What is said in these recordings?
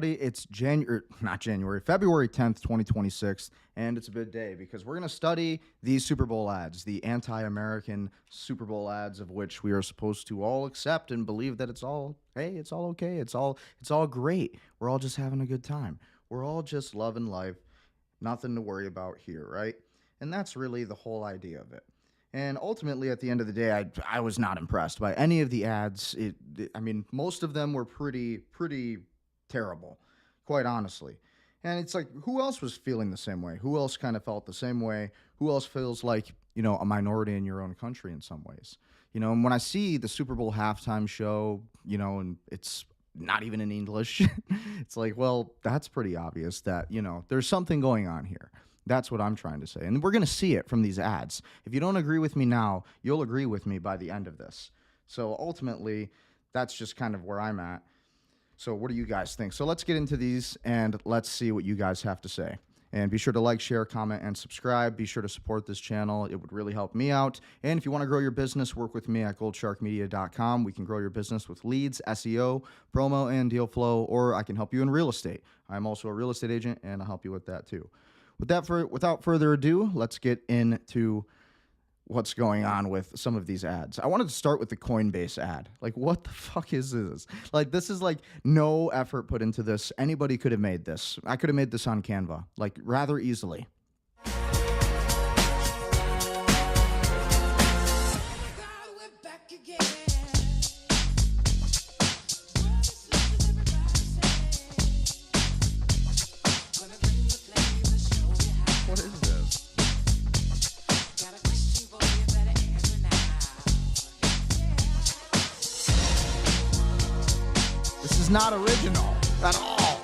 It's January, not January, February 10th, 2026, and it's a big day because we're going to study these Super Bowl ads, the anti-American Super Bowl ads of which we are supposed to all accept and believe that it's all, hey, it's all okay, it's all great. We're all just having a good time. We're all just loving life, nothing to worry about here, right? And that's really the whole idea of it. And ultimately, at the end of the day, I was not impressed by any of the ads. I mean, most of them were pretty terrible, quite honestly. And it's like, who else was feeling the same way? Who else kind of felt the same way? Who else feels like, a minority in your own country in some ways? And when I see the Super Bowl halftime show, and it's not even in English, it's like, well, that's pretty obvious that, there's something going on here. That's what I'm trying to say. And we're going to see it from these ads. If you don't agree with me now, you'll agree with me by the end of this. So ultimately, that's just kind of where I'm at. So what do you guys think? So let's get into these and let's see what you guys have to say. And be sure to like, share, comment, and subscribe. Be sure to support this channel. It would really help me out. And if you want to grow your business, work with me at goldsharkmedia.com. We can grow your business with leads, SEO, promo, and deal flow, or I can help you in real estate. I'm also a real estate agent, and I'll help you with that too. Without further ado, let's get into what's going on with some of these ads. I wanted to start with the Coinbase ad. Like, what the fuck is this? Like, this is like no effort put into this. Anybody could have made this. I could have made this on Canva, like rather easily. What is this? This is not original at all.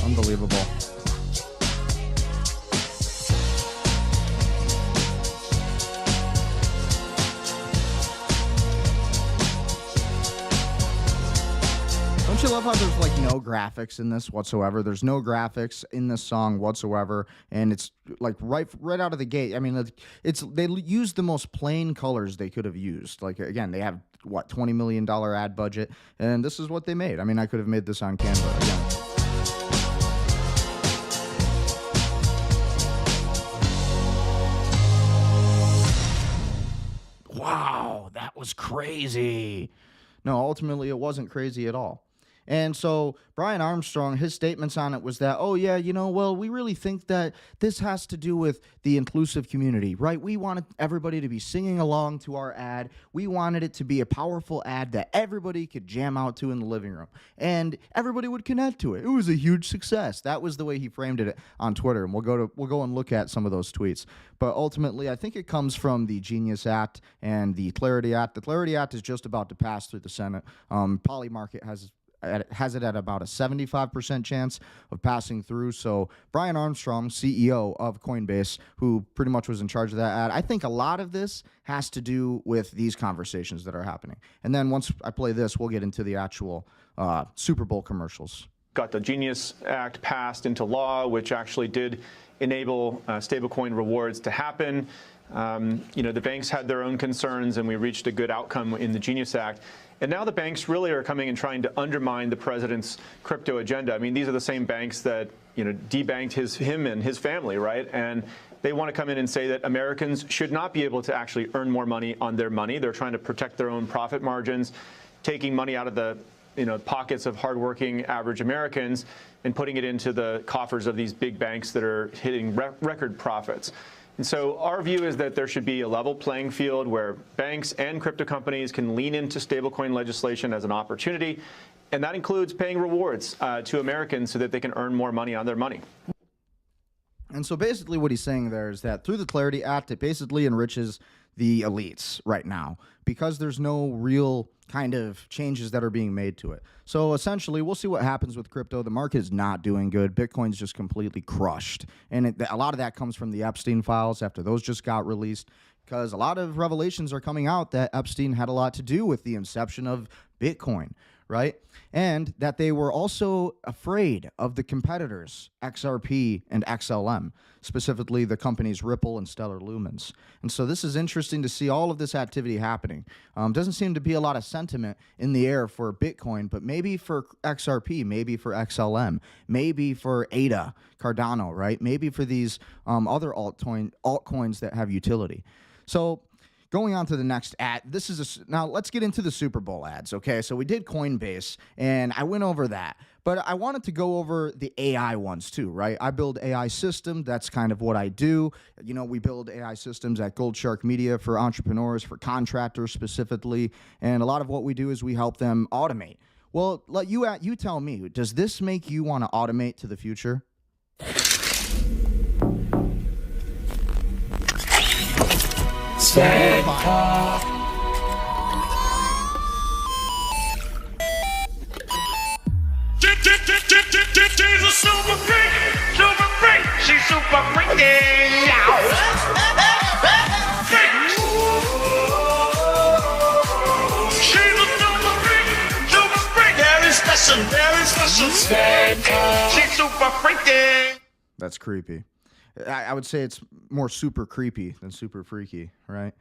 Unbelievable. Don't you love how there's like no graphics in this whatsoever? There's no graphics in this song whatsoever, and it's like right out of the gate. I mean, they used the most plain colors they could have used. Like, again, they have what, $20 million ad budget, and this is what they made. I mean, I could have made this on Canva again. Wow, that was crazy. No, ultimately, it wasn't crazy at all. And so Brian Armstrong, his statements on it was that, oh, yeah, well, we really think that this has to do with the inclusive community, right? We wanted everybody to be singing along to our ad. We wanted it to be a powerful ad that everybody could jam out to in the living room, and everybody would connect to it. It was a huge success. That was the way he framed it on Twitter, and we'll go and look at some of those tweets. But ultimately, I think it comes from the Genius Act and the Clarity Act. The Clarity Act is just about to pass through the Senate. Polymarket has it at about a 75% chance of passing through. So Brian Armstrong, CEO of Coinbase, who pretty much was in charge of that ad, I think a lot of this has to do with these conversations that are happening. And then once I play this, we'll get into the actual Super Bowl commercials. Got the Genius Act passed into law, which actually did enable stablecoin rewards to happen. The banks had their own concerns, and we reached a good outcome in the Genius Act. And now the banks really are coming and trying to undermine the president's crypto agenda. I mean, these are the same banks that, debanked him and his family, right? And they want to come in and say that Americans should not be able to actually earn more money on their money. They're trying to protect their own profit margins, taking money out of the pockets of hardworking average Americans and putting it into the coffers of these big banks that are hitting record profits. And so our view is that there should be a level playing field where banks and crypto companies can lean into stablecoin legislation as an opportunity, and that includes paying rewards to Americans so that they can earn more money on their money. And so basically what he's saying there is that through the Clarity Act, it basically enriches the elites right now because there's no real kind of changes that are being made to it. So essentially, we'll see what happens with crypto. The market is not doing good. Bitcoin's just completely crushed. And a lot of that comes from the Epstein files after those just got released, because a lot of revelations are coming out that Epstein had a lot to do with the inception of Bitcoin, right? And that they were also afraid of the competitors, XRP and XLM, specifically the companies Ripple and Stellar Lumens. And so this is interesting to see all of this activity happening. Doesn't seem to be a lot of sentiment in the air for Bitcoin, but maybe for XRP, maybe for XLM, maybe for ADA, Cardano, right? Maybe for these other altcoins that have utility. So going on to the next ad, now let's get into the Super Bowl ads, okay? So we did Coinbase, and I went over that. But I wanted to go over the AI ones too, right? I build AI systems. That's kind of what I do. You know, we build AI systems at Gold Shark Media for entrepreneurs, for contractors specifically. And a lot of what we do is we help them automate. Well, you tell me, does this make you want to automate to the future? She's a super freak, she's super freaky. She's a super freak, very special. She's super freaky. That's creepy. I would say it's more super creepy than super freaky, right?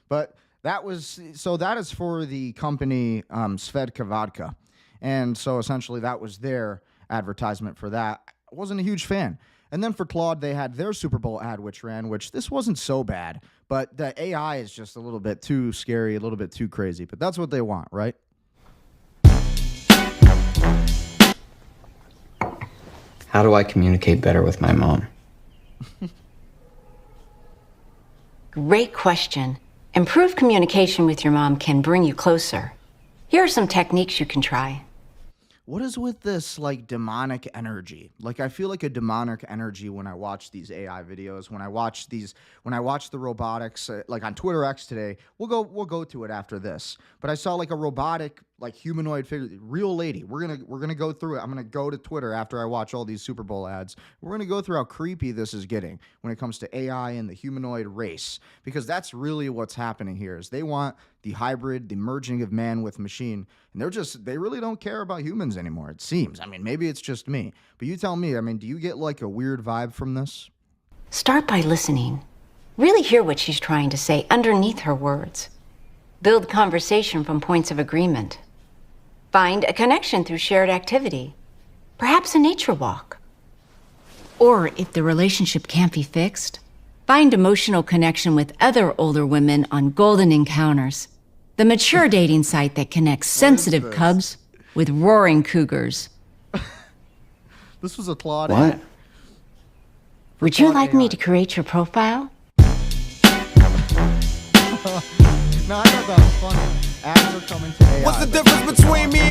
But that is for the company Svedka Vodka. And so essentially that was their advertisement for that. I wasn't a huge fan. And then for Claude, they had their Super Bowl ad, which this wasn't so bad, but the AI is just a little bit too scary, a little bit too crazy. But that's what they want, right? How do I communicate better with my mom? Great question. Improved communication with your mom can bring you closer. Here are some techniques you can try. What is with this like demonic energy? Like I feel like a demonic energy when I watch these AI videos, when I watch the robotics, like on Twitter X today. We'll go to it after this. But I saw like a robotic, like humanoid figure, real lady. We're gonna go through it. I'm gonna go to Twitter after I watch all these Super Bowl ads. We're gonna go through how creepy this is getting when it comes to AI and the humanoid race, because that's really what's happening here. Is they want the hybrid, the merging of man with machine, and they really don't care about humans anymore, it seems. I mean, maybe it's just me, but you tell me. I mean, do you get like a weird vibe from this? Start by listening. Really hear what she's trying to say underneath her words. Build conversation from points of agreement. Find a connection through shared activity. Perhaps a nature walk. Or if the relationship can't be fixed, find emotional connection with other older women on Golden Encounters, the mature dating site that connects sensitive this? cubs with roaring cougars. This was a Claude What? ad. Would you Claude like me AI. to create your profile? No, I thought that was funny. Ads are coming to AI. What's the but difference between me?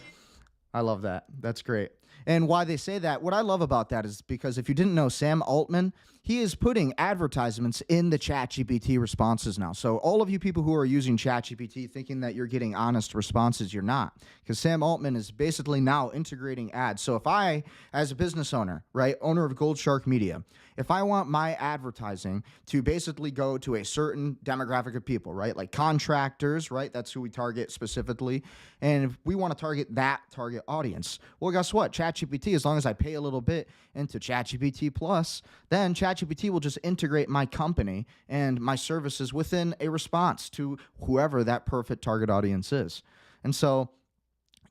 I love that. That's great. And why they say that, what I love about that is because if you didn't know, Sam Altman, he is putting advertisements in the ChatGPT responses now. So all of you people who are using ChatGPT thinking that you're getting honest responses, you're not. Because Sam Altman is basically now integrating ads. So if I, as a business owner, right, owner of Gold Shark Media, if I want my advertising to basically go to a certain demographic of people, right, like contractors, right, that's who we target specifically, and if we want to target that target audience, well, guess what? ChatGPT, as long as I pay a little bit into ChatGPT Plus, then ChatGPT will just integrate my company and my services within a response to whoever that perfect target audience is. And so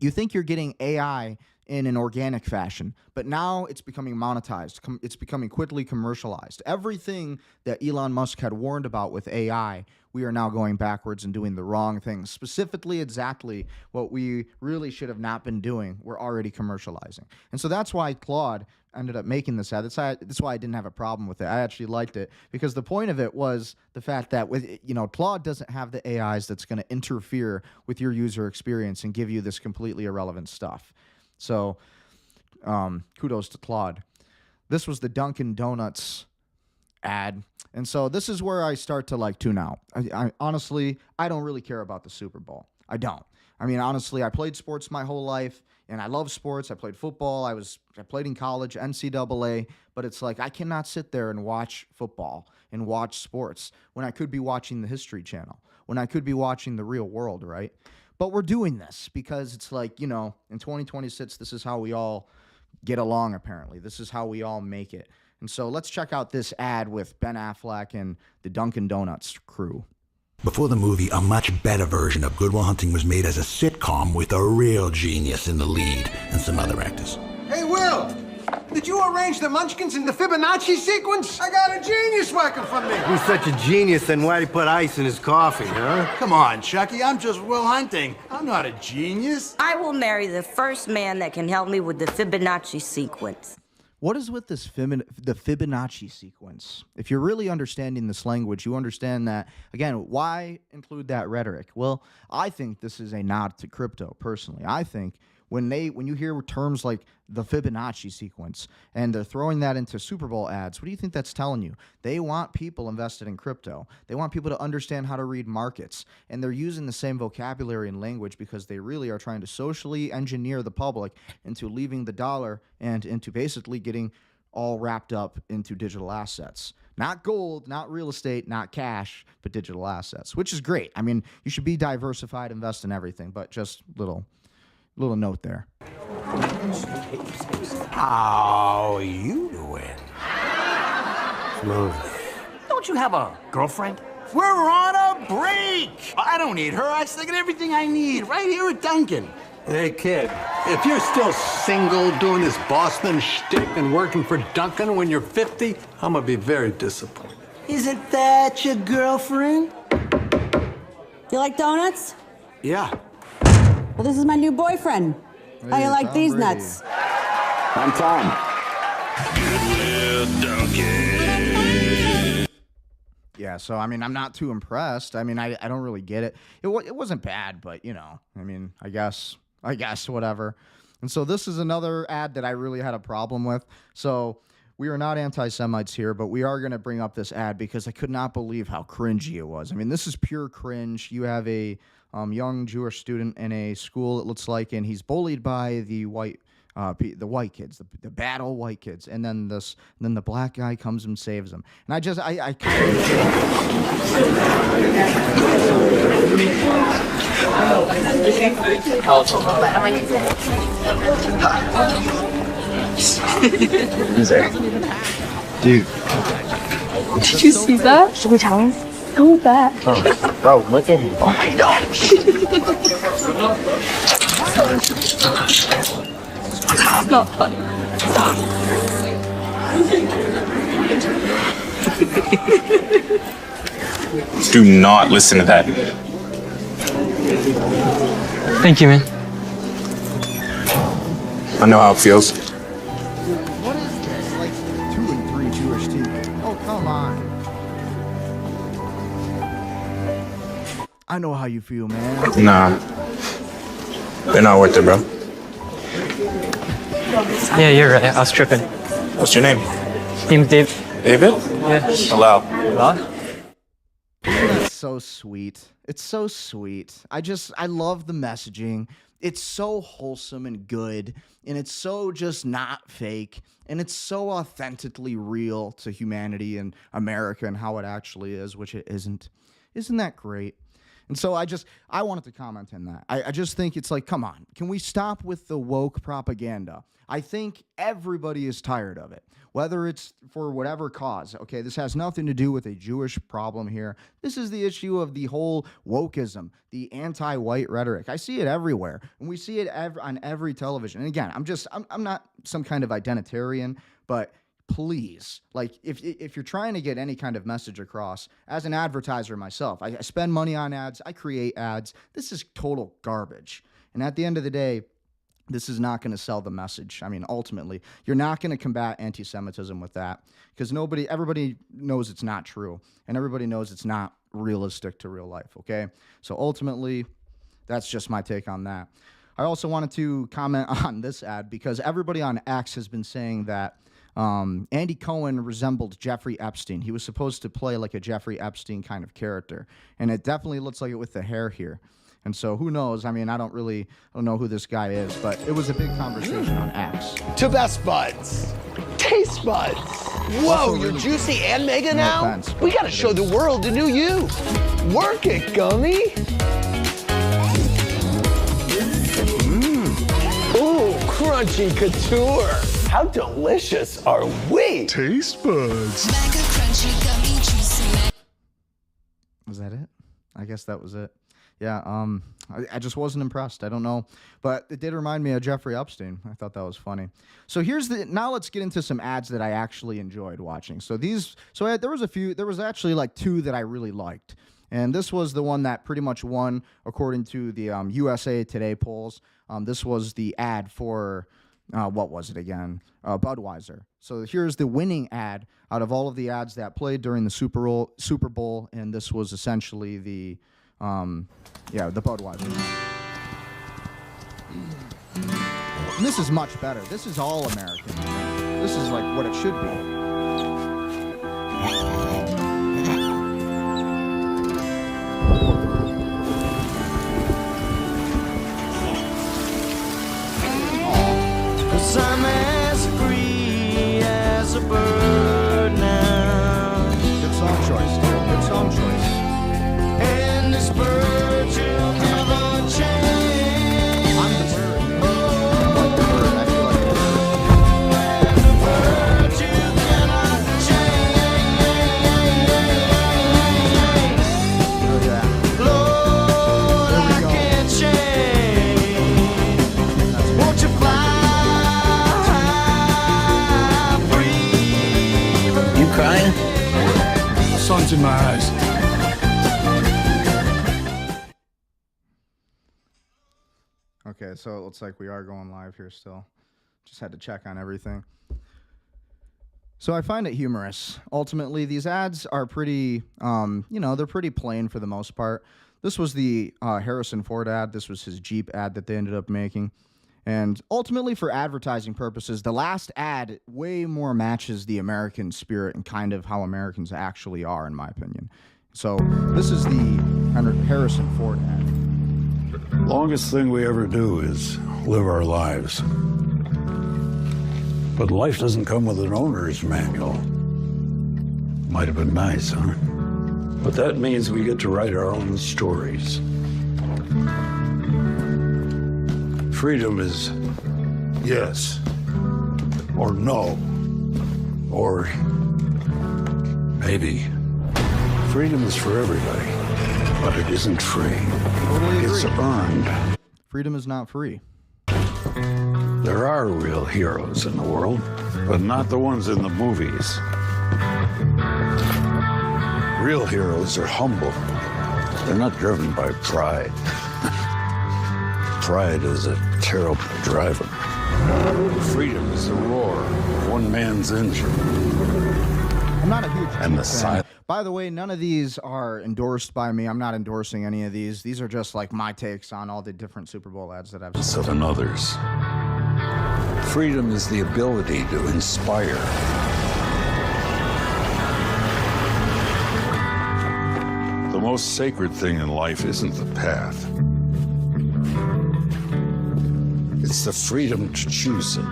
you think you're getting AI in an organic fashion, but now it's becoming monetized. It's becoming quickly commercialized. Everything that Elon Musk had warned about with AI, we are now going backwards and doing the wrong things. Specifically, exactly what we really should have not been doing, we're already commercializing. And so that's why Claude ended up making this ad. That's why I didn't have a problem with it. I actually liked it because the point of it was the fact that Claude doesn't have the AIs that's going to interfere with your user experience and give you this completely irrelevant stuff. So kudos to Claude. This was the Dunkin' Donuts ad. And so this is where I start to tune out. I honestly, I don't really care about the Super Bowl. I don't. I mean, honestly, I played sports my whole life, and I love sports. I played football. I played in college, NCAA, but it's like I cannot sit there and watch football and watch sports when I could be watching the History Channel, when I could be watching The Real World, right? But we're doing this because it's like, you know, in 2026, this is how we all get along, apparently. This is how we all make it. And so let's check out this ad with Ben Affleck and the Dunkin' Donuts crew. Before the movie, a much better version of Good Will Hunting was made as a sitcom with a real genius in the lead and some other actors. Hey, Will! Did you arrange the Munchkins in the Fibonacci sequence? I got a genius working for me. He's such a genius, then why'd he put ice in his coffee, huh? Come on, Chucky, I'm just Will Hunting. I'm not a genius. I will marry the first man that can help me with the Fibonacci sequence. What is with this the Fibonacci sequence? If you're really understanding this language, you understand that, again, why include that rhetoric? Well, I think this is a nod to crypto, personally. I think when you hear terms like the Fibonacci sequence and they're throwing that into Super Bowl ads, what do you think that's telling you? They want people invested in crypto. They want people to understand how to read markets. And they're using the same vocabulary and language because they really are trying to socially engineer the public into leaving the dollar and into basically getting all wrapped up into digital assets. Not gold, not real estate, not cash, but digital assets, which is great. I mean, you should be diversified, invest in everything, but just little note there. How you doing? Smooth. Don't you have a girlfriend? We're on a break. I don't need her. I still get everything I need right here at Dunkin'. Hey, kid, if you're still single, doing this Boston shtick and working for Dunkin' when you're 50, I'm gonna be very disappointed. Isn't that your girlfriend? You like donuts? Yeah. Well, this is my new boyfriend. How you like these nuts? I'm Tom. Yeah, so, I mean, I'm not too impressed. I mean, I don't really get it. It wasn't bad, but, you know, I mean, I guess, whatever. And so this is another ad that I really had a problem with. So we are not anti-Semites here, but we are going to bring up this ad because I could not believe how cringy it was. I mean, this is pure cringe. You have a young Jewish student in a school, it looks like, and he's bullied by the white kids, the bad old white kids, and then the black guy comes and saves him. And I Dude. Did you see that? Should we tell him? So bad. Oh, bro, look at him. Oh my gosh. It's not funny. Stop. Do not listen to that. Thank you, man. I know how it feels. What is this? Like 2 and 3 Jewish teams. Oh, come on. I know how you feel, man. Nah. They're not worth it, bro. Yeah, you're right. I was tripping. What's your name? Name's Dave. David? Yeah. Allow. That's so sweet. It's so sweet. I love the messaging. It's so wholesome and good, and it's so just not fake, and it's so authentically real to humanity and America and how it actually is, which it isn't. Isn't that great? And so I wanted to comment on that. I just think it's like, come on, can we stop with the woke propaganda? I think everybody is tired of it, whether it's for whatever cause. Okay, this has nothing to do with a Jewish problem here. This is the issue of the whole wokeism, the anti-white rhetoric. I see it everywhere, and we see it on every television. And again, I'm not some kind of identitarian, but please, like, if you're trying to get any kind of message across, as an advertiser myself, I spend money on ads, I create ads. This is total garbage. And at the end of the day, this is not going to sell the message. I mean, ultimately, you're not going to combat anti-Semitism with that because everybody knows it's not true, and everybody knows it's not realistic to real life, okay? So ultimately, that's just my take on that. I also wanted to comment on this ad because everybody on X has been saying that Andy Cohen resembled Jeffrey Epstein. He was supposed to play like a Jeffrey Epstein kind of character, and it definitely looks like it with the hair here. And so who knows? I mean, I don't know who this guy is, but it was a big conversation on X. To Best Buds. Taste Buds. Whoa, you're juicy and mega now? Offense, we gotta show the world the new you. Work it, Gummy. crunchy couture. How delicious are we? Taste buds. Was that it? I guess that was it. Yeah, I just wasn't impressed. I don't know. But it did remind me of Jeffrey Epstein. I thought that was funny. So now let's get into some ads that I actually enjoyed watching. So there was actually like two that I really liked. And this was the one that pretty much won according to the USA Today polls. This was the ad for, what was it again? Budweiser. So here's the winning ad out of all of the ads that played during the Super Bowl. And this was essentially the Budweiser. And this is much better. This is all American. This is like what it should be. I'm as free as a bird now. Good song choice, too. Good song choice. And this bird will never change. I'm the bird. Like the bird. I feel like the bird. And the bird you cannot change. Look at that. Lord, I can't change. Won't you fly? Crying? The sun's in my eyes. Okay, so it looks like we are going live here still. Just had to check on everything. So I find it humorous. Ultimately, these ads are pretty, they're pretty plain for the most part. This was the Harrison Ford ad. This was his Jeep ad that they ended up making. And ultimately, for advertising purposes, the last ad way more matches the American spirit and kind of how Americans actually are, in my opinion. So this is the Harrison Ford ad. Longest thing we ever do is live our lives. But life doesn't come with an owner's manual. Might have been nice, huh? But that means we get to write our own stories. Freedom is yes, or no, or maybe. Freedom is for everybody, but it isn't free. Totally agree. It's earned. Freedom is not free. There are real heroes in the world, but not the ones in the movies. Real heroes are humble. They're not driven by pride. Pride is a terrible driver. Freedom is the roar of one man's engine. I'm not a huge And the fan. silence. By the way, none of these are endorsed by me. I'm not endorsing any of these. These are just like my takes on all the different Super Bowl ads that I've seen. Than others. Freedom is the ability to inspire. The most sacred thing in life isn't the path. It's the freedom to choose it.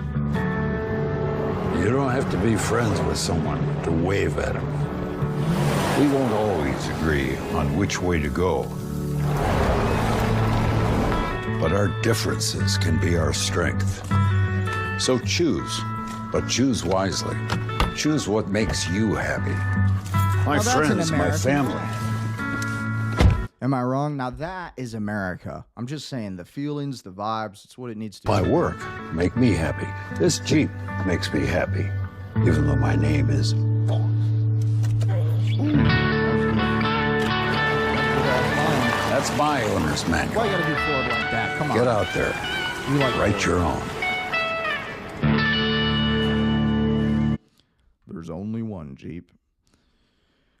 You don't have to be friends with someone to wave at them. We won't always agree on which way to go. But our differences can be our strength. So choose, but choose wisely. Choose what makes you happy. My Well, that's an friends, my American family. Am I wrong? Now that is America. I'm just saying the feelings, the vibes, it's what it needs to My be. work make me happy. This Jeep makes me happy, even though my name is That's my owner's manual. Why you gotta do Ford like that? Come on. Get out there. You like Write your own. There's only one Jeep.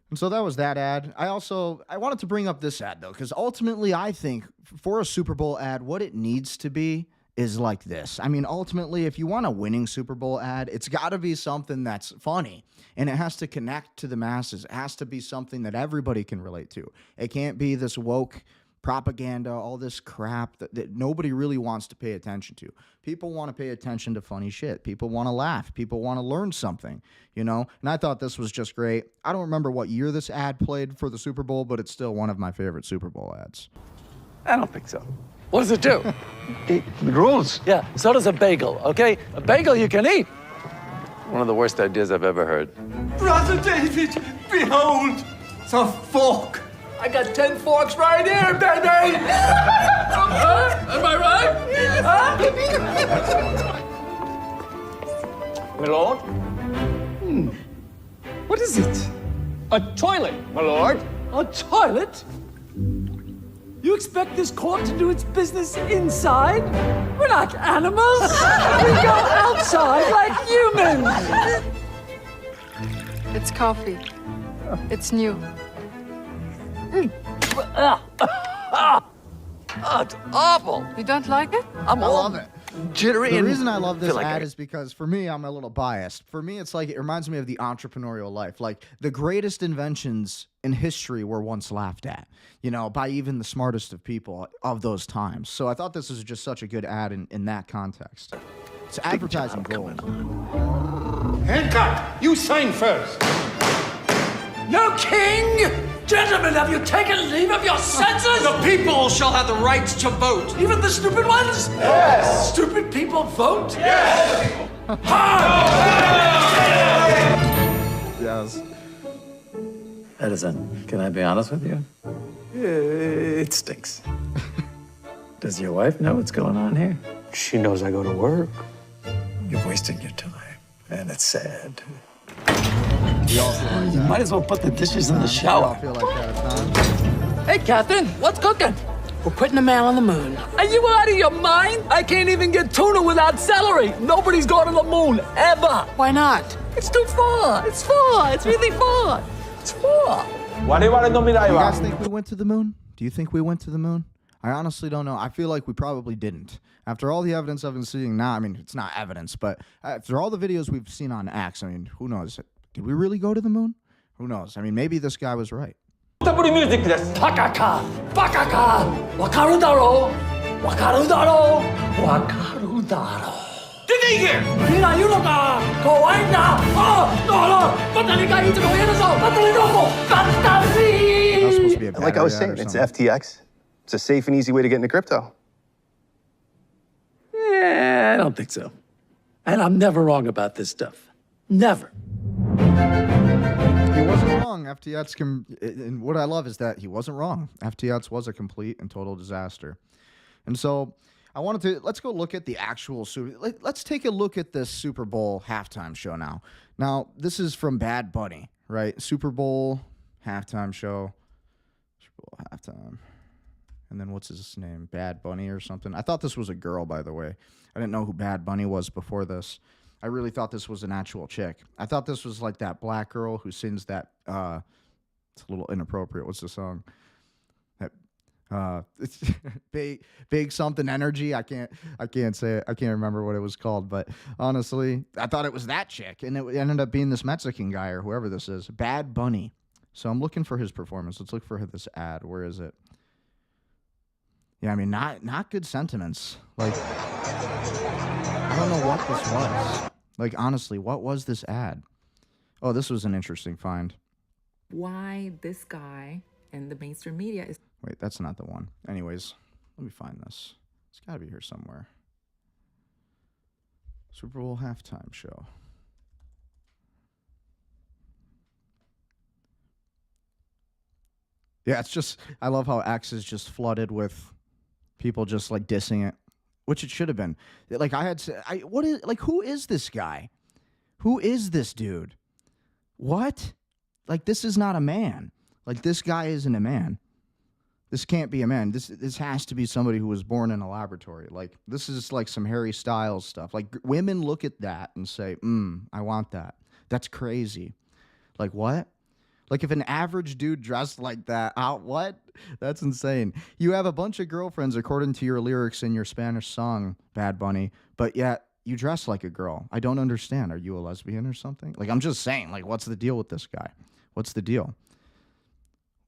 And so that was that ad. I wanted to bring up this ad, though, because ultimately I think for a Super Bowl ad, what it needs to be is like this. I mean, ultimately, if you want a winning Super Bowl ad, it's got to be something that's funny, and it has to connect to the masses. It has to be something that everybody can relate to. It can't be this woke propaganda, all this crap that nobody really wants to pay attention to. People want to pay attention to funny shit. People want to laugh. People want to learn something, you know? And I thought this was just great. I don't remember what year this ad played for the Super Bowl, but it's still one of my favorite Super Bowl ads. I don't think so. What does it do? It rolls. Yeah, so does a bagel, okay? A bagel you can eat. One of the worst ideas I've ever heard. Brother David, behold, the fork. I got 10 forks right here, baby. Am I right? My lord? What is it? A toilet, my lord. A toilet? You expect this court to do its business inside? We're not animals. We go outside like humans. It's coffee. It's new. It's awful. You don't like it? I love it. Jittery. The reason I love this feel like ad I- is because for me, I'm a little biased. For me, it's like it reminds me of the entrepreneurial life. Like the greatest inventions in history were once laughed at, you know, by even the smartest of people of those times. So I thought this was just such a good ad in that context. It's advertising gold. Hancock, you sign first. No king! Gentlemen, have you taken leave of your senses? The people shall have the right to vote. Even the stupid ones? Yes. Stupid people vote? Yes. Yes. Edison, can I be honest with you? It stinks. Does your wife know what's going on here? She knows I go to work. You're wasting your time, and it's sad. We all feel like You that. might as well put the dishes in the We all shower. feel like that at times. Hey, Catherine, what's cooking? We're putting a man on the moon. Are you out of your mind? I can't even get tuna without celery. Nobody's gone to the moon, ever. Why not? It's too far. It's far. It's really far. It's far. Do you guys think we went to the moon? Do you think we went to the moon? I honestly don't know. I feel like we probably didn't. After all the evidence I've been seeing now, I mean, it's not evidence, but after all the videos we've seen on X, I mean, who knows? Did we really go to the moon? Who knows? I mean, maybe this guy was right. Pakaka! Pakaka! Wakaru daro! Wakaru daro! Wakaru daro! Did he hear? Mira, you look kawaii Oh, no! Batali ga ichi no yena so! Batali no! Batali! That's supposed to be a Like I was battery ad saying, or it's something. FTX. It's a safe and easy way to get into crypto. Yeah, I don't think so. And I'm never wrong about this stuff. Never. He wasn't wrong. FTX can, and what I love is that he wasn't wrong. FTX was a complete and total disaster. And so I wanted to, let's go look at the actual, let's take a look at this Super Bowl halftime show now. Now, this is from Bad Bunny, right? Super Bowl halftime show. Super Bowl halftime. And then what's his name? Bad Bunny or something. I thought this was a girl, by the way. I didn't know who Bad Bunny was before this. I really thought this was an actual chick. I thought this was like that black girl who sings that, it's a little inappropriate. What's the song? That, it's big something energy. I can't say it. I can't remember what it was called, but honestly, I thought it was that chick, and it ended up being this Mexican guy or whoever this is. Bad Bunny. So I'm looking for his performance. Let's look for this ad. Where is it? Yeah, I mean, not good sentiments. Like, I don't know what this was. Like, honestly, what was this ad? Oh, this was an interesting find. Why this guy and the mainstream media is... Wait, that's not the one. Anyways, let me find this. It's got to be here somewhere. Super Bowl halftime show. Yeah, it's just, I love how X is just flooded with people just like dissing it, which it should have been. Like who is this guy? Who is this dude? What? Like, this is not a man. Like, this guy isn't a man. This can't be a man. This has to be somebody who was born in a laboratory. Like, this is like some Harry Styles stuff. Like, women look at that and say, I want that. That's crazy. Like, what? Like, if an average dude dressed like that, what? That's insane. You have a bunch of girlfriends according to your lyrics in your Spanish song, Bad Bunny, but yet you dress like a girl. I don't understand. Are you a lesbian or something? Like, I'm just saying, like, what's the deal with this guy? What's the deal?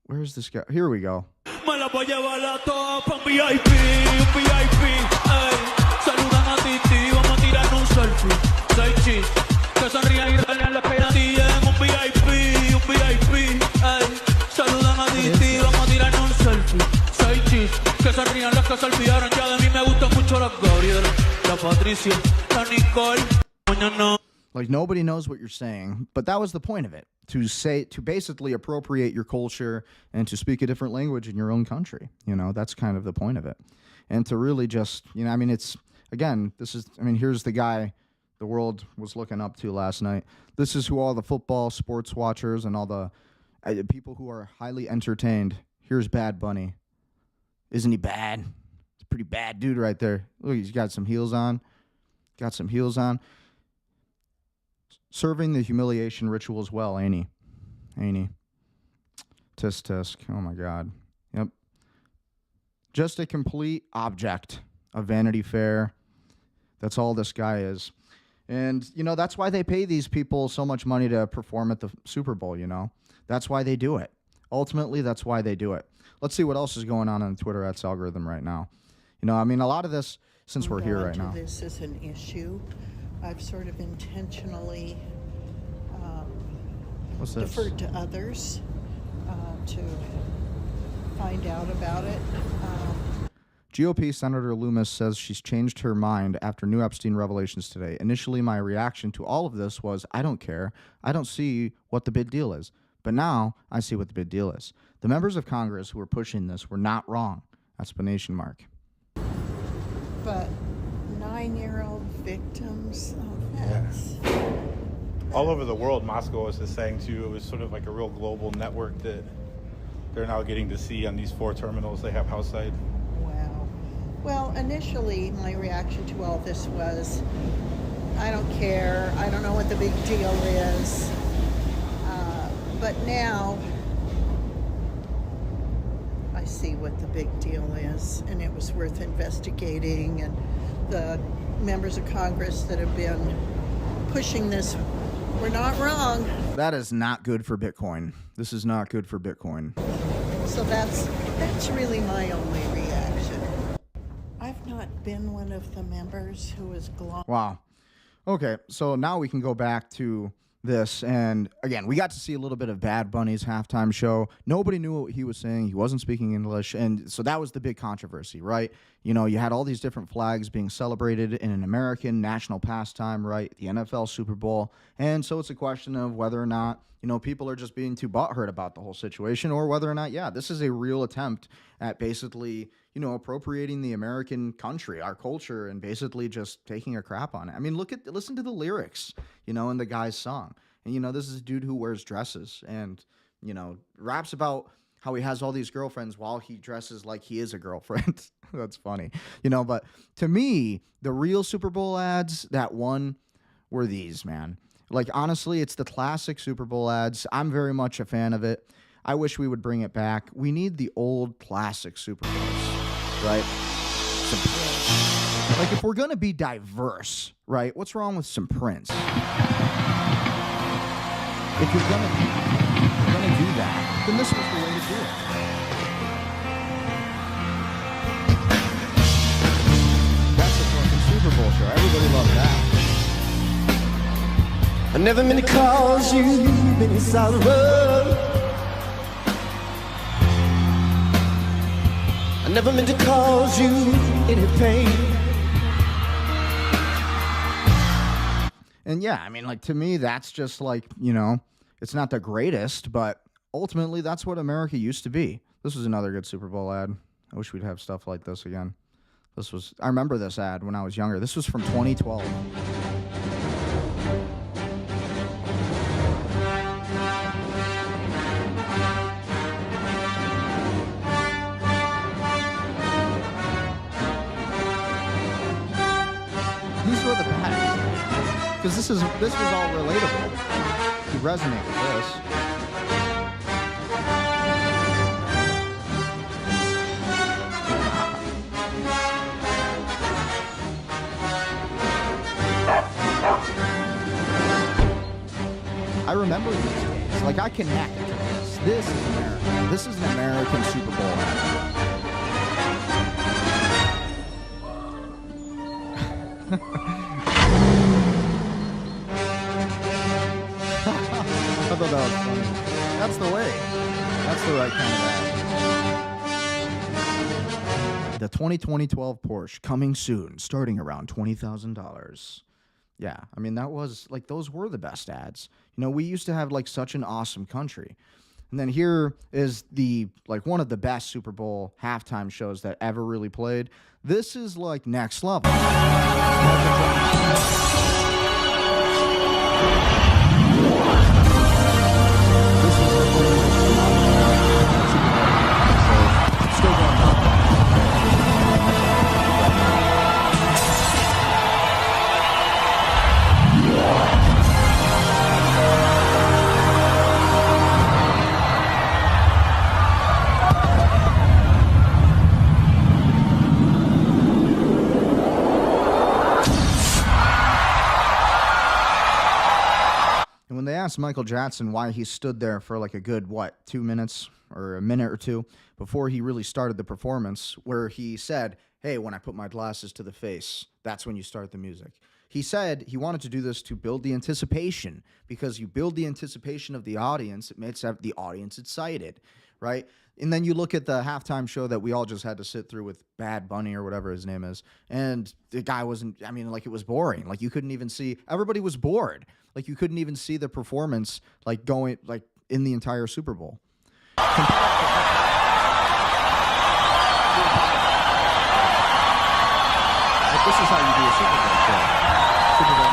Where is this guy? Here we go. Me la voy a llevar a todas pa' un VIP, ey. Saludan a Titi, vamos a tirar un selfie. Soy cheese, que sonrían y regalan la expectativa en un VIP, ey. Saludan a Titi, vamos a tirar un selfie. Soy cheese, que Que se rían las que se olvidaron ya de mí. Me gustan mucho las Gabriela, la Patricia, la Nicole. Mañana. Like, nobody knows what you're saying, but that was the point of it. To basically appropriate your culture and to speak a different language in your own country. You know, that's kind of the point of it. And to really just, you know, I mean, it's, again, here's the guy the world was looking up to last night. This is who all the football sports watchers and all the people who are highly entertained. Here's Bad Bunny. Isn't he bad? He's a pretty bad dude right there. Look, he's got some heels on. Serving the humiliation ritual as well, ain't he? Tisk tisk. Oh my God. Yep. Just a complete object of Vanity Fair. That's all this guy is. And, you know, that's why they pay these people so much money to perform at the Super Bowl, you know? That's why they do it. Ultimately, that's why they do it. Let's see what else is going on Twitter @ algorithm right now. You know, I mean, a lot of this, since we're here right now. This is an issue. I've sort of intentionally deferred to others to find out about it. GOP Senator Loomis says she's changed her mind after new Epstein revelations today. Initially, my reaction to all of this was, I don't care. I don't see what the big deal is. But now I see what the big deal is. The members of Congress who were pushing this were not wrong. Explanation mark. But 9-year-old victims of this. All over the world, Moscow was just saying too, it was sort of like a real global network that they're now getting to see on these 4 terminals they have house-side. Wow. Well, initially my reaction to all this was, I don't care, I don't know what the big deal is. But now I see what the big deal is, and it was worth investigating, and the members of Congress that have been pushing this were not wrong. That is not good for Bitcoin. This is not good for Bitcoin. So that's really my only reaction. I've not been one of the members who is glowing. Wow. Okay, so now we can go back to this, and again, we got to see a little bit of Bad Bunny's halftime show. Nobody knew what he was saying. He wasn't speaking English, and so that was the big controversy, right? You know, you had all these different flags being celebrated in an American national pastime, right? The NFL Super Bowl, and so it's a question of whether or not, you know, people are just being too butthurt about the whole situation, or whether or not, yeah, this is a real attempt at basically, you know, appropriating the American country, our culture, and basically just taking a crap on it. I mean, listen to the lyrics, you know, in the guy's song. And, you know, this is a dude who wears dresses and, you know, raps about how he has all these girlfriends while he dresses like he is a girlfriend. That's funny. You know, but to me, the real Super Bowl ads that won were these, man. Like, honestly, it's the classic Super Bowl ads. I'm very much a fan of it. I wish we would bring it back. We need the old classic Super Bowls, right? Like, if we're going to be diverse, right, what's wrong with some Prince? If you're going to do that, then this was the way to do it. That's a fucking Super Bowl show. Everybody loved that. I never meant to cause you any sorrow. I never meant to cause you any pain. And yeah, I mean, like, to me, that's just like, you know, it's not the greatest, but ultimately that's what America used to be. This was another good Super Bowl ad. I wish we'd have stuff like this again. I remember this ad when I was younger. This was from 2012. These were the best. Because this was all relatable. You resonate with this. I remember these days. Like, I connect to this. This is America. This is an American Super Bowl ad. I thought that was funny. That's the way. That's the right kind of ad. the 2012 Porsche coming soon, starting around $20,000. Yeah, I mean, that was, like, those were the best ads. You know, we used to have, like, such an awesome country. And then here is the, like, one of the best Super Bowl halftime shows that ever really played. This is, like, next level. When they asked Michael Jackson why he stood there for like a good, 2 minutes or a minute or two before he really started the performance, where he said, hey, when I put my glasses to the face, that's when you start the music. He said he wanted to do this to build the anticipation, because you build the anticipation of the audience, it makes the audience excited, right? And then you look at the halftime show that we all just had to sit through with Bad Bunny or whatever his name is, and the guy wasn't, I mean, like, it was boring. Like, you couldn't even see, everybody was bored. Like, you couldn't even see the performance, like, going, like, in the entire Super Bowl. Like, this is how you do a Super Bowl show. Super Bowl.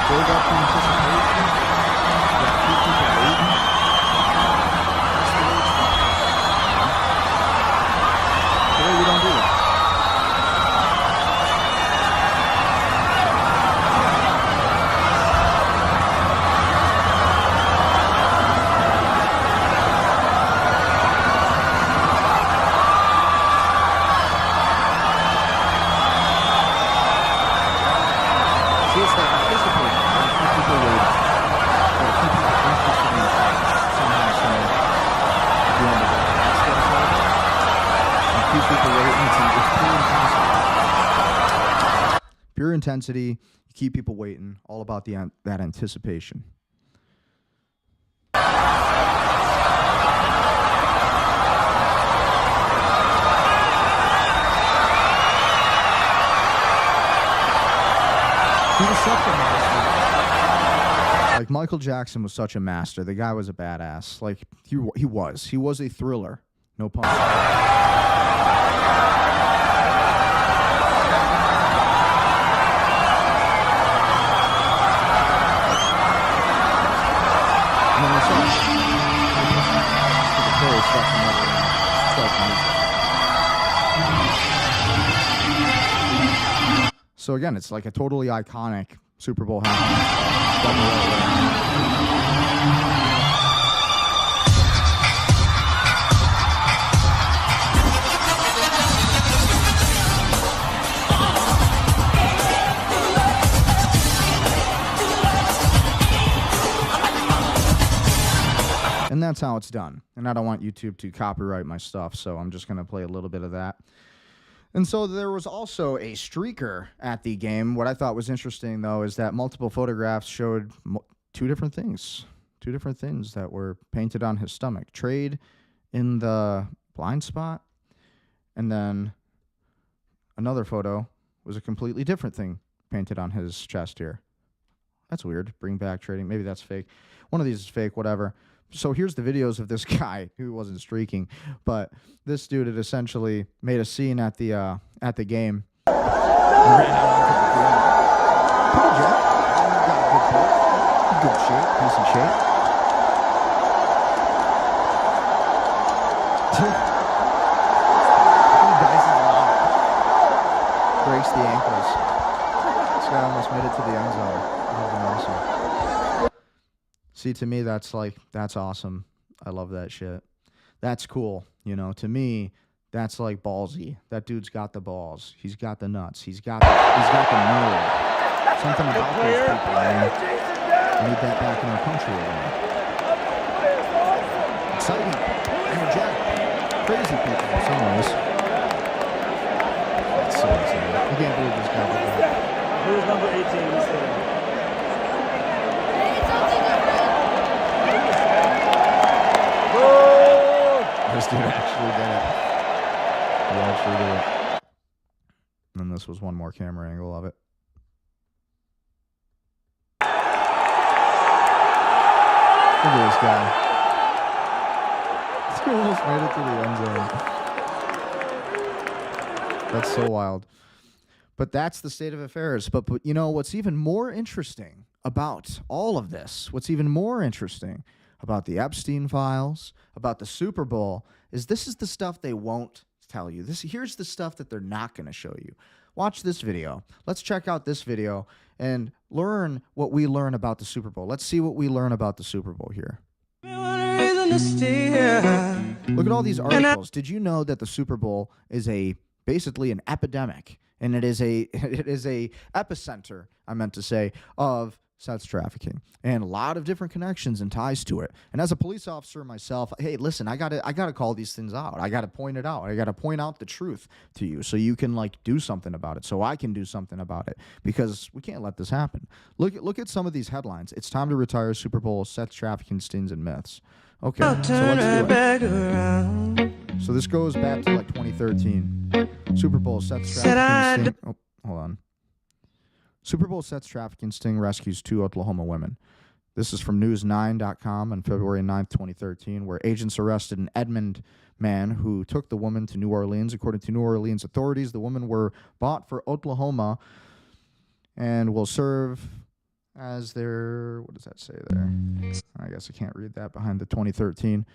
Build up the anticipation. Keep people waiting. Today we don't do that. See, it's like anticipation. Keep people waiting. Keep people interested in somehow, some at the end of it. And keep people waiting. It's pure intensity. Pure intensity. You keep people waiting. All about that anticipation. He was such a master. Like, Michael Jackson was such a master. The guy was a badass. Like, he was. He was a thriller. No pun. And then the chorus, that's another music. So again, it's like a totally iconic Super Bowl halftime. Done the right way. And that's how it's done. And I don't want YouTube to copyright my stuff, so I'm just going to play a little bit of that. And so there was also a streaker at the game. What I thought was interesting, though, is that multiple photographs showed two different things that were painted on his stomach. Trade in the blind spot, and then another photo was a completely different thing painted on his chest here. That's weird. Bring back trading. Maybe that's fake. One of these is fake, whatever. So here's the videos of this guy who wasn't streaking, but this dude had essentially made a scene at the game. And ran out onto the field. Pretty jet. Got a good pull. Good shape. Decent shape. Breaks the ankles. This guy almost made it to the end zone. That would have been awesome. See, to me, that's awesome. I love that shit. That's cool. You know, to me, that's like ballsy. That dude's got the balls. He's got the nuts. He's got the nerve. Something about those people, man. We need that back in our country again. Exciting, energetic, crazy people in some ways. That's so exciting. I can't believe number 18 instead. This dude actually did it. He actually did it. And this was one more camera angle of it. Look at this guy. This guy almost made it to the end zone. That's so wild. But that's the state of affairs. But you know, what's even more interesting about all of this, what's even more interesting about the Epstein files, about the Super Bowl, is this is the stuff they won't tell you. Here's the stuff that they're not going to show you. Watch this video. Let's check out this video and learn what we learn about the Super Bowl. Let's see what we learn about the Super Bowl here. Look at all these articles. Did you know that the Super Bowl is basically an epidemic, and it is a epicenter, I meant to say, of sex trafficking, and a lot of different connections and ties to it. And as a police officer myself, hey, listen, I gotta call these things out. I gotta point it out. I gotta point out the truth to you so you can do something about it, so I can do something about it, because we can't let this happen. Look at some of these headlines. It's time to retire Super Bowl sex trafficking stings and myths. Okay, so let's do it. So this goes back to 2013. Super Bowl sex trafficking sting. Oh, hold on. Super Bowl sex trafficking sting rescues 2 Oklahoma women. This is from News9.com on February 9th, 2013, where agents arrested an Edmond man who took the woman to New Orleans. According to New Orleans authorities, the women were bought for Oklahoma and will serve as their, what does that say there? I guess I can't read that behind the 2013.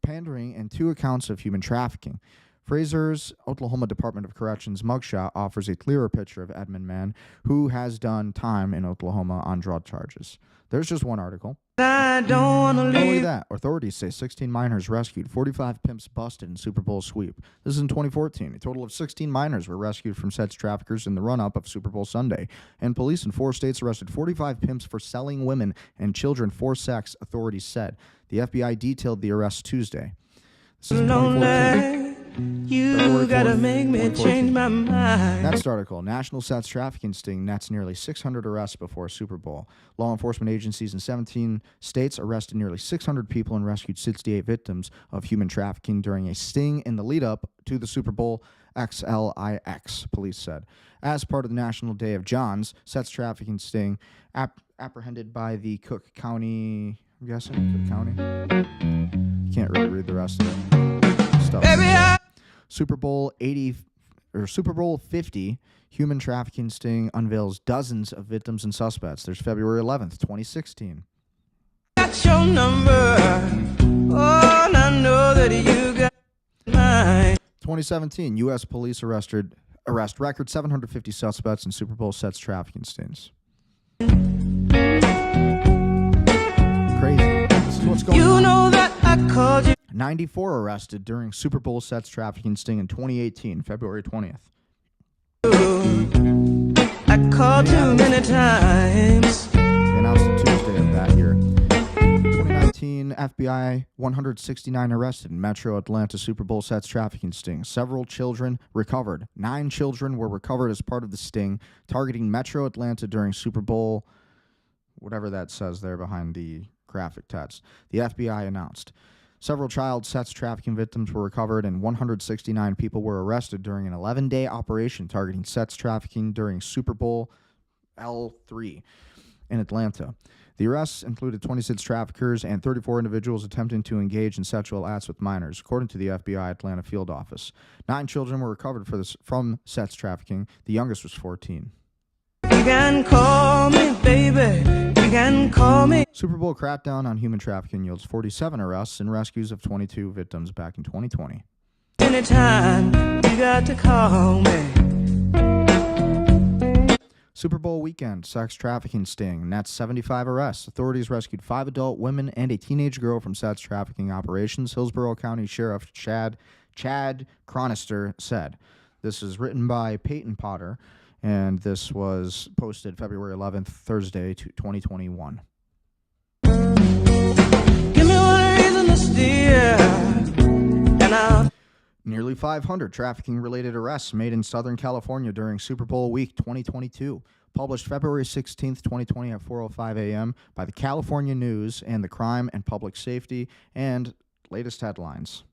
Pandering and 2 accounts of human trafficking. Fraser's Oklahoma Department of Corrections mugshot offers a clearer picture of Edmund Mann, who has done time in Oklahoma on drug charges. There's just one article. I don't want to Not only leave. that, authorities say 16 minors rescued, 45 pimps busted in Super Bowl sweep. This is in 2014. A total of 16 minors were rescued from sex traffickers in the run-up of Super Bowl Sunday. And police in 4 states arrested 45 pimps for selling women and children for sex, authorities said. The FBI detailed the arrest Tuesday. This is 2014. You gotta make me change my mind. Next article, national sex trafficking sting nets nearly 600 arrests before Super Bowl. Law enforcement agencies in 17 states arrested nearly 600 people and rescued 68 victims of human trafficking during a sting in the lead-up to the Super Bowl XLIX, police said. As part of the National Day of Johns, sex trafficking sting apprehended by the Cook County, I'm guessing, Cook County? Can't really read the rest of it. Stuff. Super Bowl 50 human trafficking sting unveils dozens of victims and suspects. There's February 11th, 2016. Got your number. Oh, and I know that you got mine. 2017, U.S. police arrest record 750 suspects in Super Bowl sex trafficking stings. Crazy. This is what's going on. You know that I called you. 94 arrested during Super Bowl sex trafficking sting in 2018, February 20th. I called too many times. They announced it Tuesday of that year. 2019, FBI 169 arrested in Metro Atlanta Super Bowl sex trafficking sting. Several children recovered. 9 children were recovered as part of the sting, targeting Metro Atlanta during Super Bowl, whatever that says there behind the graphic text. The FBI announced. Several child sex trafficking victims were recovered, and 169 people were arrested during an 11-day operation targeting sex trafficking during Super Bowl L3 in Atlanta. The arrests included 26 traffickers and 34 individuals attempting to engage in sexual acts with minors, according to the FBI Atlanta field office. 9 children were recovered from sex trafficking. The youngest was 14. You can call me, baby. You can call me. Super Bowl crackdown on human trafficking yields 47 arrests and rescues of 22 victims back in 2020. Anytime you got to call me. Super Bowl weekend, sex trafficking sting, nets 75 arrests. Authorities rescued 5 adult women and a teenage girl from sex trafficking operations, Hillsborough County Sheriff Chad Chronister said. This is written by Peyton Potter, and this was posted February 11th, Thursday, 2021. Give me one reason to steer, and I'll... Nearly 500 trafficking-related arrests made in Southern California during Super Bowl week 2022. Published February 16, 2020 at 4:05 a.m. by the California News and the Crime and Public Safety, and latest headlines.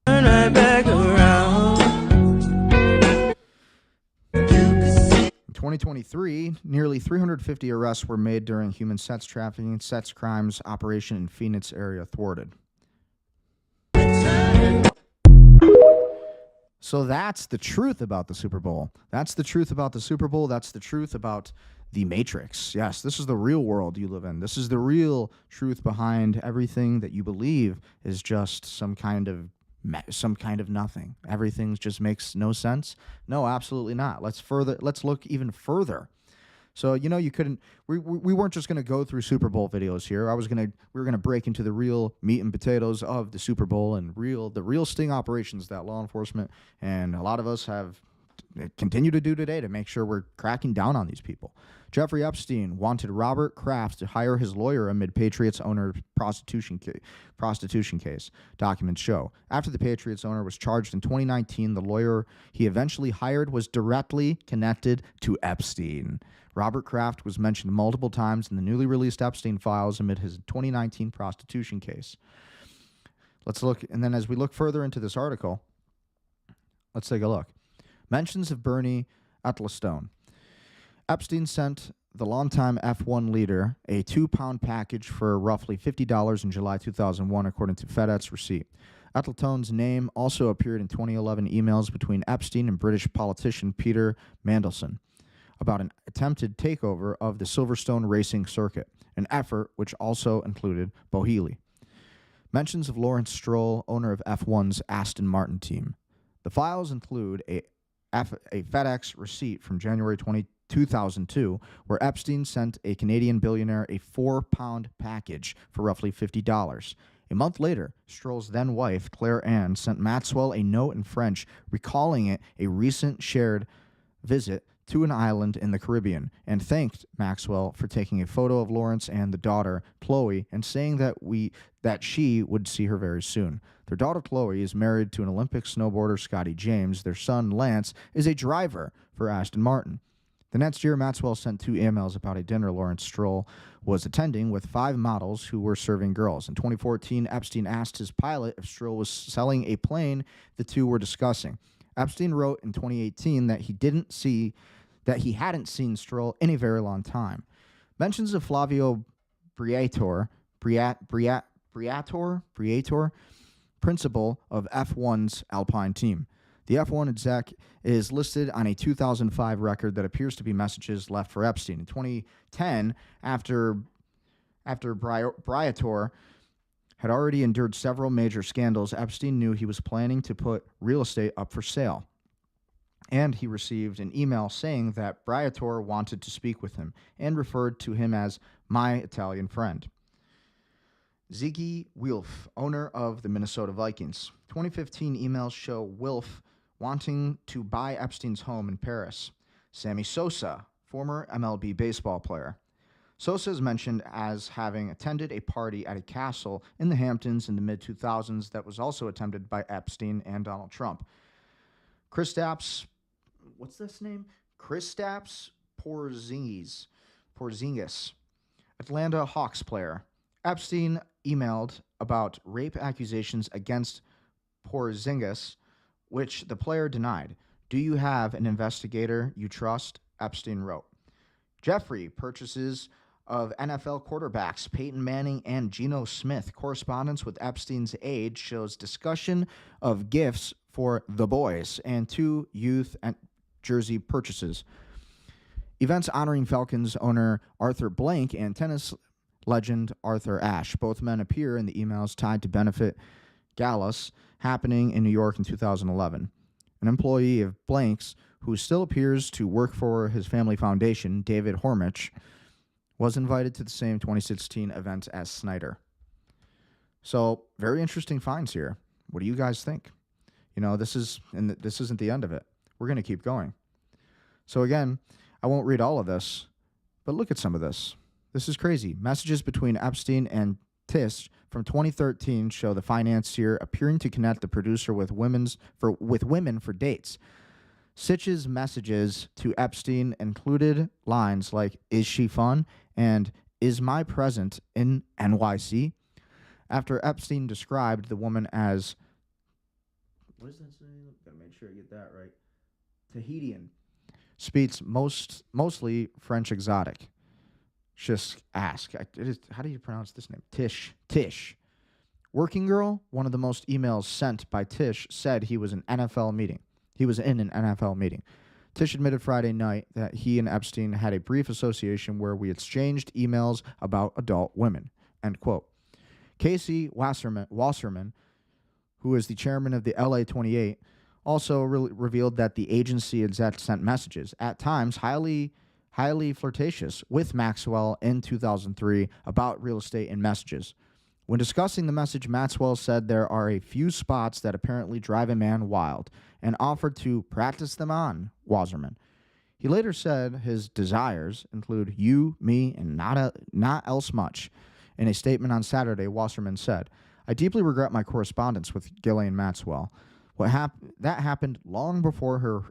Turn right back around. In 2023, nearly 350 arrests were made during human sex trafficking, sex crimes operation in Phoenix area thwarted. So that's the truth about the Super Bowl. That's the truth about the Super Bowl. That's the truth about the Matrix. Yes, this is the real world you live in. This is the real truth behind everything that you believe is just some kind of nothing. Everything just makes no sense. No, absolutely not. Let's look even further. So, you couldn't, we weren't just going to go through Super Bowl videos here. We were going to break into the real meat and potatoes of the Super Bowl and the real sting operations that law enforcement and a lot of us have continue to do today to make sure we're cracking down on these people. Jeffrey Epstein wanted Robert Kraft to hire his lawyer amid Patriots owner prostitution case, documents show. After the Patriots owner was charged in 2019, the lawyer he eventually hired was directly connected to Epstein. Robert Kraft was mentioned multiple times in the newly released Epstein files amid his 2019 prostitution case. Let's look, and then as we look further into this article, let's take a look. Mentions of Bernie Ecclestone. Epstein sent the longtime F1 leader a 2-pound package for roughly $50 in July 2001, according to FedEx receipt. Ecclestone's name also appeared in 2011 emails between Epstein and British politician Peter Mandelson about an attempted takeover of the Silverstone racing circuit, an effort which also included Bohili. Mentions of Lawrence Stroll, owner of F1's Aston Martin team. The files include a FedEx receipt from January 2002, where Epstein sent a Canadian billionaire a 4-pound package for roughly $50. A month later, Stroll's then-wife, Claire Ann, sent Maxwell a note in French recalling it a recent shared visit to an island in the Caribbean, and thanked Maxwell for taking a photo of Lawrence and the daughter, Chloe, and saying that she would see her very soon. Their daughter, Chloe, is married to an Olympic snowboarder, Scotty James. Their son, Lance, is a driver for Aston Martin. The next year, Maxwell sent 2 emails about a dinner Lawrence Stroll was attending with 5 models who were serving girls. In 2014, Epstein asked his pilot if Stroll was selling a plane the two were discussing. Epstein wrote in 2018 that he hadn't seen Stroll in a very long time. Mentions of Flavio Briatore, principal of F1's Alpine team. The F1 exec is listed on a 2005 record that appears to be messages left for Epstein. In 2010, after Briatore had already endured several major scandals, Epstein knew he was planning to put real estate up for sale. And he received an email saying that Briatore wanted to speak with him and referred to him as my Italian friend. Ziggy Wilf, owner of the Minnesota Vikings. 2015 emails show Wilf wanting to buy Epstein's home in Paris. Sammy Sosa, former MLB baseball player. Sosa is mentioned as having attended a party at a castle in the Hamptons in the mid-2000s that was also attended by Epstein and Donald Trump. Kristaps Porzingis, Atlanta Hawks player. Epstein emailed about rape accusations against Porzingis, which the player denied. Do you have an investigator you trust? Epstein wrote. Jeffrey purchases of NFL quarterbacks Peyton Manning and Geno Smith. Correspondence with Epstein's aide shows discussion of gifts for the boys and 2 youth and jersey purchases. Events honoring Falcons owner Arthur Blank and tennis legend Arthur Ashe. Both men appear in the emails tied to benefit galas happening in New York in 2011. An employee of Blank's, who still appears to work for his family foundation, David Hormich, was invited to the same 2016 event as Snyder. So, very interesting finds here. What do you guys think? This isn't the end of it. We're going to keep going. So again, I won't read all of this, but look at some of this. This is crazy. Messages between Epstein and Tish from 2013 show the financier appearing to connect the producer with women for dates. Sitch's messages to Epstein included lines like, "Is she fun?" and "Is my present in NYC?" After Epstein described the woman as, what is that saying? Gotta make sure I get that right. Tahitian. Speaks mostly French exotic. Just ask. How do you pronounce this name? Tish. Working Girl, one of the most emails sent by Tish, said he was in an NFL meeting. Tish admitted Friday night that he and Epstein had a brief association where we exchanged emails about adult women. End quote. Casey Wasserman, who is the chairman of the LA 28, also revealed that the agency had sent messages, at times highly flirtatious, with Maxwell in 2003 about real estate and messages. When discussing the message, Maxwell said there are a few spots that apparently drive a man wild and offered to practice them on Wasserman. He later said his desires include you, me, and not else much. In a statement on Saturday, Wasserman said, "I deeply regret my correspondence with Ghislaine Maxwell. That happened long before her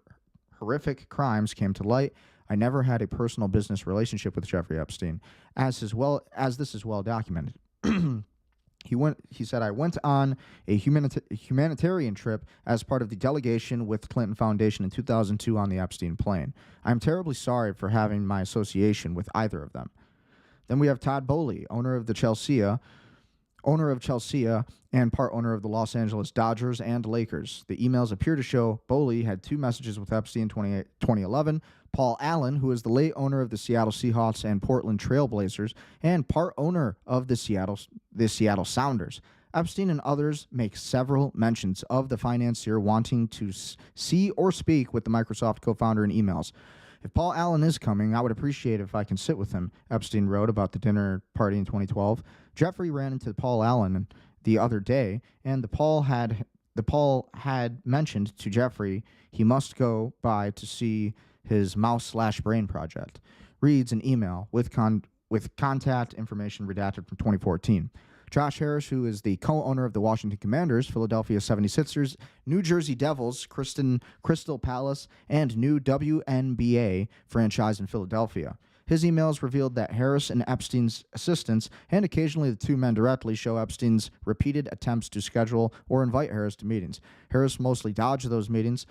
horrific crimes came to light. I never had a personal business relationship with Jeffrey Epstein, as this is well documented." He said, "I went on a humanitarian trip as part of the delegation with Clinton Foundation in 2002 on the Epstein plane. I'm terribly sorry for having my association with either of them." Then we have Todd Boehly, owner of Chelsea, and part owner of the Los Angeles Dodgers and Lakers. The emails appear to show Boehly had two messages with Epstein in 2011. Paul Allen, who is the late owner of the Seattle Seahawks and Portland Trail Blazers, and part owner of the Seattle Sounders. Epstein and others make several mentions of the financier wanting to see or speak with the Microsoft co-founder in emails. "If Paul Allen is coming, I would appreciate it if I can sit with him," Epstein wrote about the dinner party in 2012. Jeffrey ran into Paul Allen the other day, and the Paul had mentioned to Jeffrey he must go by to see his mouse/brain project. Reads an email with contact information redacted from 2014. Josh Harris, who is the co-owner of the Washington Commanders, Philadelphia 76ers, New Jersey Devils, Crystal Palace, and new WNBA franchise in Philadelphia. His emails revealed that Harris and Epstein's assistants, and occasionally the two men directly, show Epstein's repeated attempts to schedule or invite Harris to meetings. Harris mostly dodged those meetings,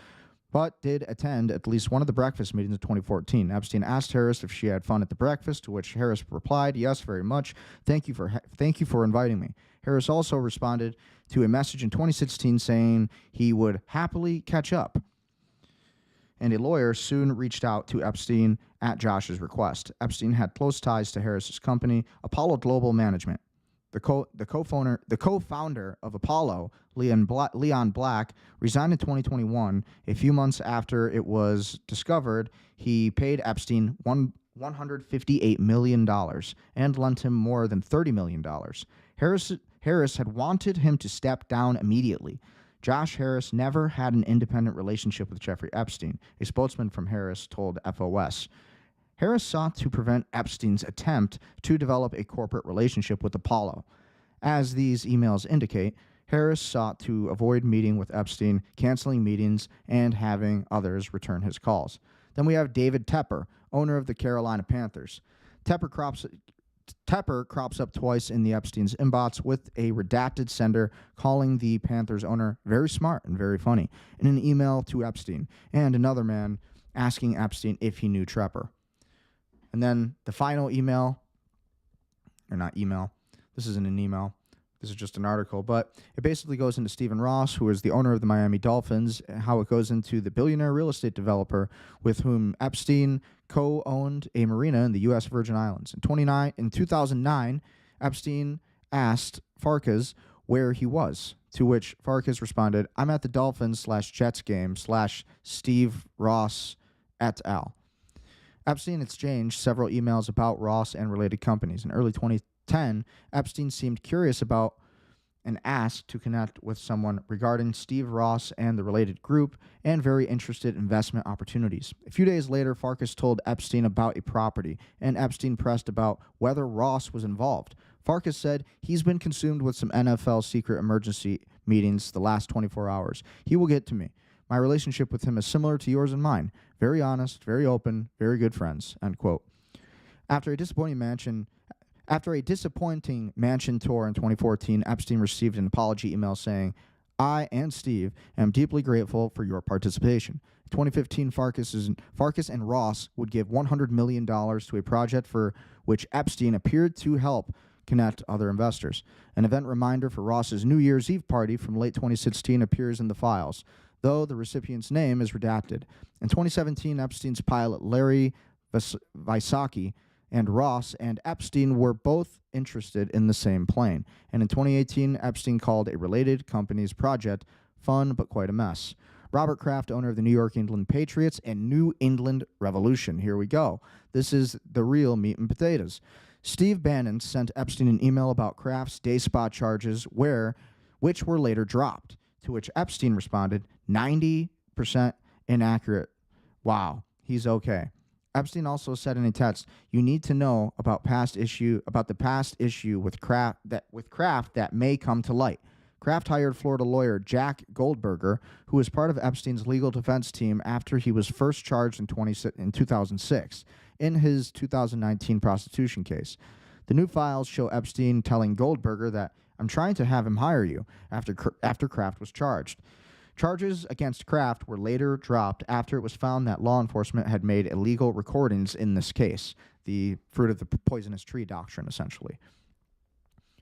but did attend at least one of the breakfast meetings in 2014. Epstein asked Harris if she had fun at the breakfast, to which Harris replied, "Yes, very much. Thank you for inviting me." Harris also responded to a message in 2016 saying he would happily catch up. And a lawyer soon reached out to Epstein at Josh's request. Epstein had close ties to Harris's company, Apollo Global Management. The co-founder of Apollo, Leon Black, resigned in 2021. A few months after it was discovered, he paid Epstein $158 million and lent him more than $30 million. Harris had wanted him to step down immediately. Josh Harris never had an independent relationship with Jeffrey Epstein, a spokesman from Harris told FOS. Harris sought to prevent Epstein's attempt to develop a corporate relationship with Apollo. As these emails indicate, Harris sought to avoid meeting with Epstein, canceling meetings, and having others return his calls. Then we have David Tepper, owner of the Carolina Panthers. Tepper crops up twice in the Epstein's inbox with a redacted sender calling the Panthers owner very smart and very funny in an email to Epstein, and another man asking Epstein if he knew Tepper. And then the final email, or not email, this isn't an email, this is just an article, but it basically goes into Stephen Ross, who is the owner of the Miami Dolphins, how it goes into the billionaire real estate developer with whom Epstein co-owned a marina in the U.S. Virgin Islands. In 2009, Epstein asked Farkas where he was, to which Farkas responded, "I'm at the Dolphins/Jets game /Steve Ross et al." Epstein exchanged several emails about Ross and related companies. In early 2010, Epstein seemed curious about and asked to connect with someone regarding Steve Ross and the related group and very interested investment opportunities. A few days later, Farkas told Epstein about a property, and Epstein pressed about whether Ross was involved. Farkas said he's been consumed with some NFL secret emergency meetings the last 24 hours. He will get to me. My relationship with him is similar to yours and mine. Very honest, very open, very good friends, end quote. After a disappointing mansion tour in 2014, Epstein received an apology email saying, I and Steve am deeply grateful for your participation. In 2015, Farkas and Ross would give $100 million to a project for which Epstein appeared to help connect other investors. An event reminder for Ross's New Year's Eve party from late 2016 appears in the files, though the recipient's name is redacted. In 2017, Epstein's pilot Larry Wysocki and Ross and Epstein were both interested in the same plane. And in 2018, Epstein called a related company's project fun but quite a mess. Robert Kraft, owner of the New England Patriots and New England Revolution. Here we go. This is the real meat and potatoes. Steve Bannon sent Epstein an email about Kraft's day spot charges, which were later dropped, to which Epstein responded, 90% inaccurate. Wow, he's okay. Epstein also said in a text, "You need to know about the past issue with Kraft that may come to light." Kraft hired Florida lawyer Jack Goldberger, who was part of Epstein's legal defense team after he was first charged in 2006 in his 2019 prostitution case. The new files show Epstein telling Goldberger that, "I'm trying to have him hire you," after Kraft was charged. Charges against Kraft were later dropped after it was found that law enforcement had made illegal recordings in this case, the fruit of the poisonous tree doctrine, essentially.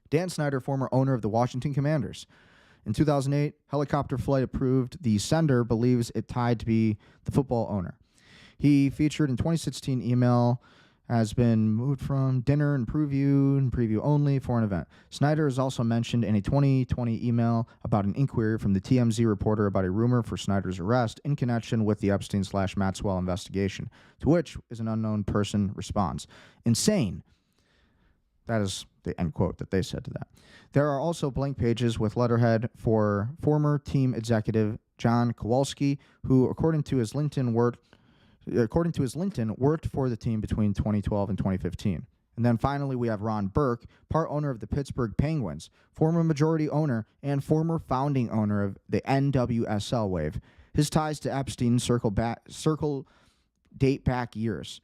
Dan Snyder, former owner of the Washington Commanders. In 2008, helicopter flight approved the sender believes it tied to be the football owner. He featured in 2016 email has been moved from dinner and preview only for an event. Snyder is also mentioned in a 2020 email about an inquiry from the TMZ reporter about a rumor for Snyder's arrest in connection with the Epstein/Maxwell investigation, to which is an unknown person responds, "Insane." That is the end quote that they said to that. There are also blank pages with letterhead for former team executive John Kowalski, who, according to his LinkedIn, worked for the team between 2012 and 2015. And then finally, we have Ron Burke, part owner of the Pittsburgh Penguins, former majority owner and former founding owner of the NWSL Wave. His ties to Epstein date back years,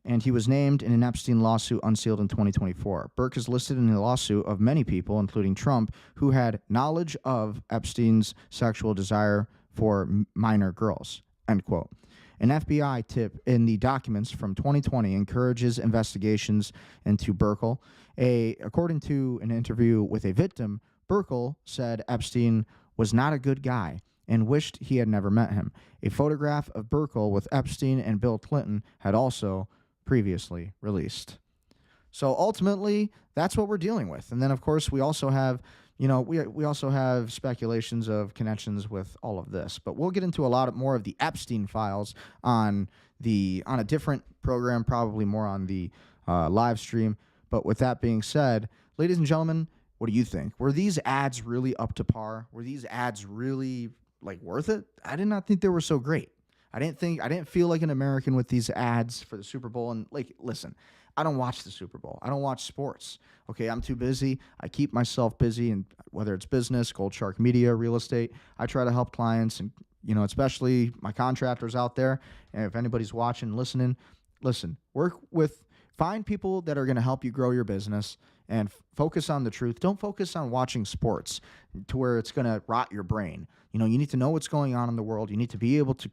and he was named in an Epstein lawsuit unsealed in 2024. Burke is listed in the lawsuit of many people, including Trump, who had knowledge of Epstein's sexual desire for minor girls, end quote. An FBI tip in the documents from 2020 encourages investigations into Burkle. According to an interview with a victim, Burkle said Epstein was not a good guy and wished he had never met him. A photograph of Burkle with Epstein and Bill Clinton had also previously released. So ultimately, that's what we're dealing with. And then, of course, we also have we also have speculations of connections with all of this, but we'll get into a lot more of the Epstein files on a different program, probably more on the live stream. But with that being said, ladies and gentlemen, what do you think? Were these ads really up to par? Were these ads really worth it? I did not think they were so great. I didn't feel like an American with these ads for the Super Bowl. And listen, I don't watch the Super Bowl. I don't watch sports. Okay, I'm too busy. I keep myself busy, and whether it's business, Gold Shark Media, real estate, I try to help clients and, especially my contractors out there. And if anybody's watching, listening, listen, find people that are going to help you grow your business and focus on the truth. Don't focus on watching sports to where it's going to rot your brain. You need to know what's going on in the world. You need to be able to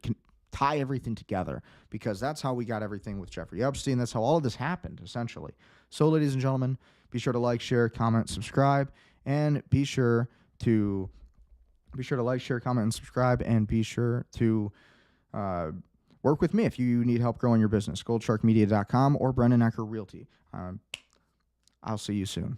tie everything together, because that's how we got everything with Jeffrey Epstein. That's how all of this happened, essentially. So, ladies and gentlemen, be sure to like, share, comment, subscribe, and be sure to like, share, comment, and subscribe, and be sure to work with me if you need help growing your business. GoldSharkMedia.com or Brendan Ecker Realty. I'll see you soon.